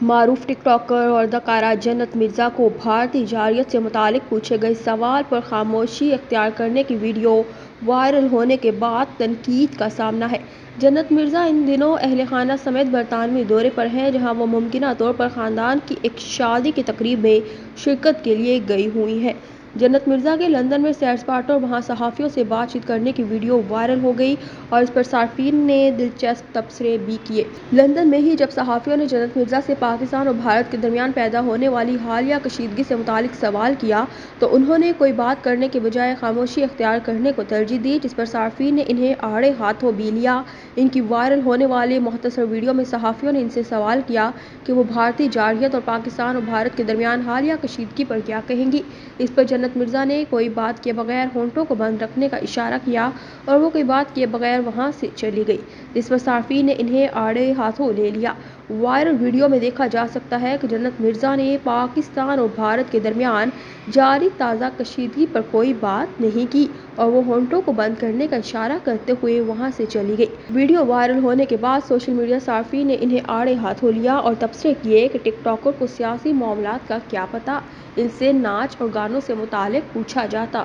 معروف ٹک ٹاکر اور اداکارہ جنت مرزا کو بھارتی جارحیت سے متعلق پوچھے گئے سوال پر خاموشی اختیار کرنے کی ویڈیو وائرل ہونے کے بعد تنقید کا سامنا ہے۔ جنت مرزا ان دنوں اہل خانہ سمیت برطانوی دورے پر ہیں، جہاں وہ ممکنہ طور پر خاندان کی ایک شادی کی تقریب میں شرکت کے لیے گئی ہوئی ہیں۔ جنت مرزا کے لندن میں سیر سپاٹے اور وہاں صحافیوں سے بات چیت کرنے کی ویڈیو وائرل ہو گئی اور اس پر صارفین نے دلچسپ تبصرے بھی کیے۔ لندن میں ہی جب صحافیوں نے جنت مرزا سے پاکستان اور بھارت کے درمیان پیدا ہونے والی حالیہ کشیدگی سے متعلق سوال کیا تو انہوں نے کوئی بات کرنے کے بجائے خاموشی اختیار کرنے کو ترجیح دی، جس پر صارفین نے انہیں آڑے ہاتھوں بھی لیا۔ ان کی وائرل ہونے والی مختصر ویڈیو میں صحافیوں نے ان سے سوال کیا کہ وہ بھارتی جارحیت اور پاکستان اور بھارت کے درمیان حالیہ کشیدگی پر کیا کہیں گی۔ اس پر جنت مرزا نے کوئی بات کیے بغیر ہونٹوں کو بند رکھنے کا اشارہ کیا اور وہ کوئی بات کیے بغیر وہاں سے چلی گئی، جس پر صارفین نے انہیں آڑے ہاتھوں لے لیا۔ وائرل ویڈیو میں دیکھا جا سکتا ہے کہ جنت مرزا نے پاکستان اور بھارت کے درمیان جاری تازہ کشیدگی پر کوئی بات نہیں کی اور وہ ہونٹوں کو بند کرنے کا اشارہ کرتے ہوئے وہاں سے چلی گئی۔ ویڈیو وائرل ہونے کے بعد سوشل میڈیا صارفین نے انہیں آڑے ہاتھوں لیا اور تبصرے کیے کہ ٹک ٹاکر کو سیاسی معاملات کا کیا پتہ، ان سے ناچ اور گانوں سے متعلق پوچھا جاتا۔